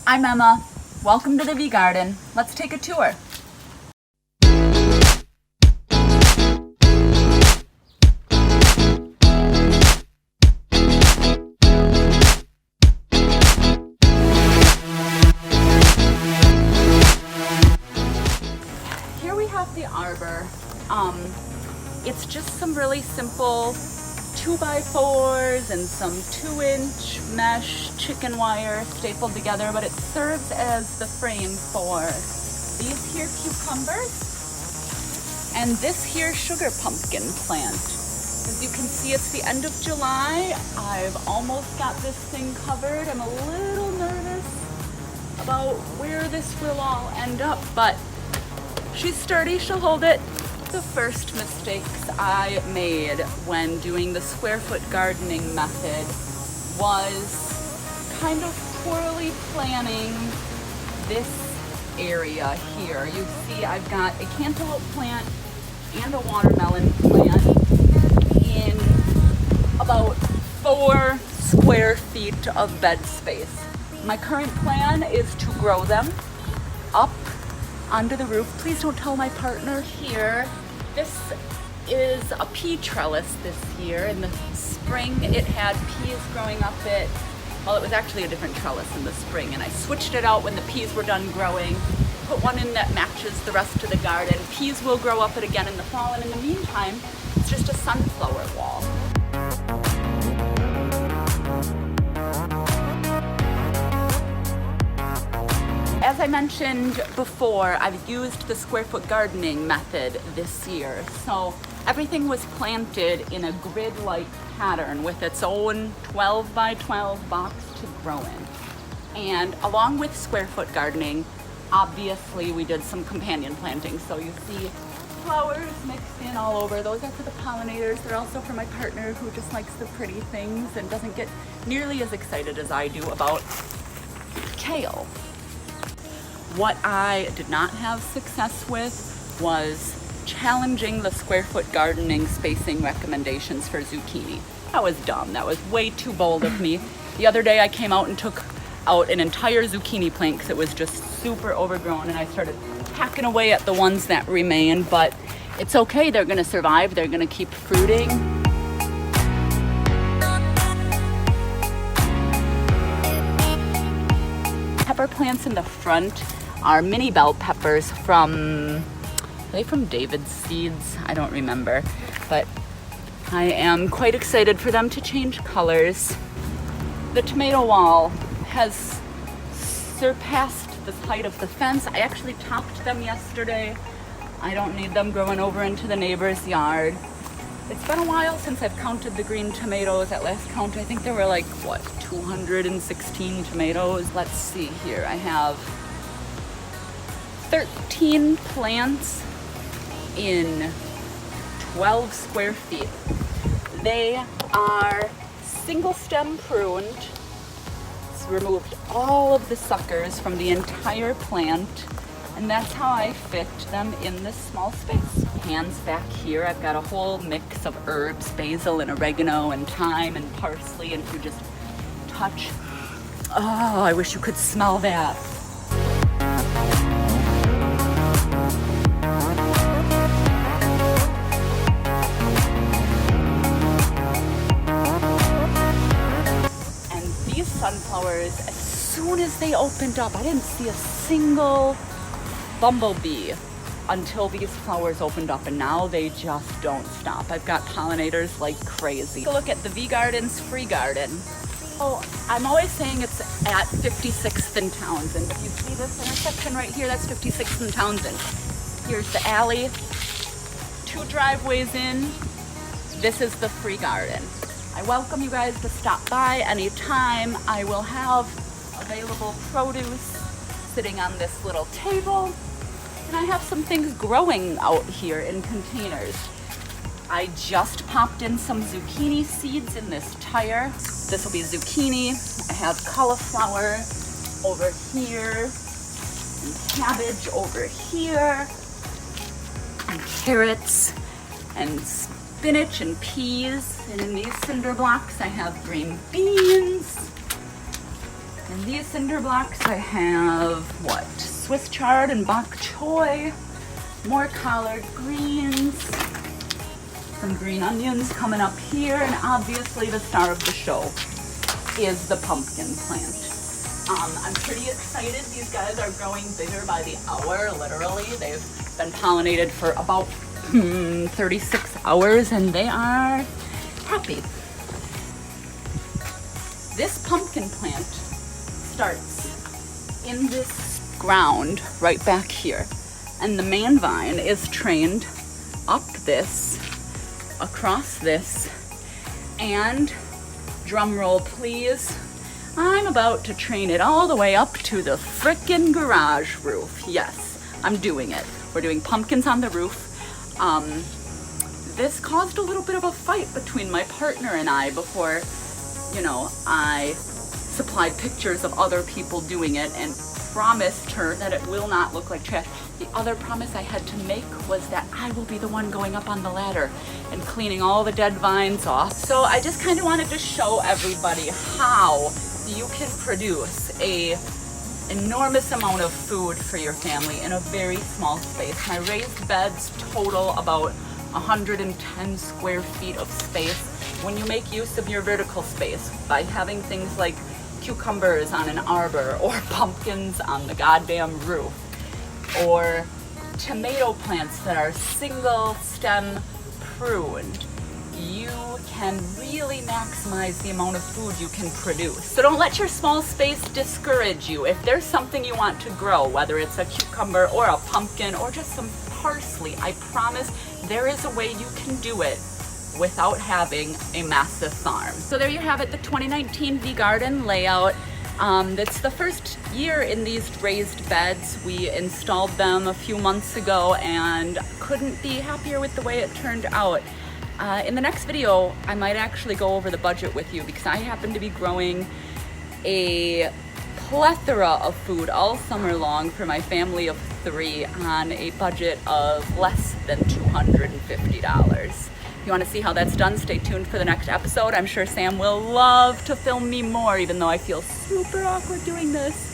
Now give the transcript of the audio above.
I'm Emma. Welcome to the Vegarden. Let's take a tour. Here we have the arbor. It's just some really simple 2x4s and some 2-inch mesh chicken wire stapled together, but it serves as the frame for these here cucumbers and this here sugar pumpkin plant. As you can see, it's the end of July. I've almost got this thing covered. I'm a little nervous about where this will all end up, but she's sturdy, she'll hold it. The first mistakes I made when doing the square foot gardening method was kind of poorly planning this area here. You see I've got a cantaloupe plant and a watermelon plant in about 4 square feet of bed space. My current plan is to grow them up onto the roof. Please don't tell my partner here. This is a pea trellis this year. In the spring it had peas growing up it. Well, it was actually a different trellis in the spring, and I switched it out when the peas were done growing. Put one in that matches the rest of the garden. Peas will grow up it again in the fall, and in the meantime, it's just a sunflower wall. As I mentioned before, I've used the square foot gardening method this year. So everything was planted in a grid-like pattern with its own 12 by 12 box to grow in. And along with square foot gardening, obviously we did some companion planting. So you see flowers mixed in all over. Those are for the pollinators. They're also for my partner who just likes the pretty things and doesn't get nearly as excited as I do about kale. What I did not have success with was challenging the square foot gardening spacing recommendations for zucchini. That was dumb. That was way too bold of me. The other day I came out and took out an entire zucchini plant because it was just super overgrown, and I started hacking away at the ones that remained, but it's okay. They're gonna survive. They're gonna keep fruiting. Pepper plants in the front are mini bell peppers from, are they from David's Seeds? I don't remember, but I am quite excited for them to change colors. The tomato wall has surpassed the height of the fence. I actually topped them yesterday. I don't need them growing over into the neighbor's yard. It's been a while since I've counted the green tomatoes. At last count, I think there were like, 216 tomatoes. Let's see here. I have 13 plants in 12 square feet. They are single stem pruned. It's removed all of the suckers from the entire plant, and that's how I fit them in this small space. Hands back here, I've got a whole mix of herbs, basil and oregano and thyme and parsley, and if you just touch, oh, I wish you could smell that. And these sunflowers, as soon as they opened up, I didn't see a single bumblebee until these flowers opened up, and now they just don't stop. I've got pollinators like crazy. Take a look at the Vegarden's free garden. Oh, I'm always saying it's at 56th and Townsend. If you see this intersection right here, that's 56th and Townsend. Here's the alley, 2 driveways in. This is the free garden. I welcome you guys to stop by anytime. I will have available produce sitting on this little table. And I have some things growing out here in containers. I just popped in some zucchini seeds in this tire. This will be zucchini. I have cauliflower over here, and cabbage over here, and carrots, and spinach and peas. And in these cinder blocks, I have green beans In these cinder blocks I have, what, Swiss chard and bok choy, more collard greens, some green onions coming up here, and obviously the star of the show is the pumpkin plant. I'm pretty excited. These guys are growing bigger by the hour, literally. They've been pollinated for about 36 hours and they are happy. This pumpkin plant starts in this ground right back here, and the main vine is trained up this, across this, and drum roll please, I'm about to train it all the way up to the frickin' garage roof. Yes, I'm doing it. We're doing pumpkins on the roof. This caused a little bit of a fight between my partner and I before, I supplied pictures of other people doing it and promised her that it will not look like trash. The other promise I had to make was that I will be the one going up on the ladder and cleaning all the dead vines off. So I just kind of wanted to show everybody how you can produce a enormous amount of food for your family in a very small space. My raised beds total about 110 square feet of space. When you make use of your vertical space by having things like cucumbers on an arbor or pumpkins on the goddamn roof, or tomato plants that are single stem pruned, you can really maximize the amount of food you can produce. So don't let your small space discourage you. If there's something you want to grow, whether it's a cucumber or a pumpkin or just some parsley, I promise there is a way you can do it without having a massive farm. So there you have it, the 2019 Vegarden layout. It's the first year in these raised beds. We installed them a few months ago and couldn't be happier with the way it turned out. In the next video, I might actually go over the budget with you because I happen to be growing a plethora of food all summer long for my family of 3 on a budget of less than $250. If you want to see how that's done, stay tuned for the next episode. I'm sure Sam will love to film me more, even though I feel super awkward doing this.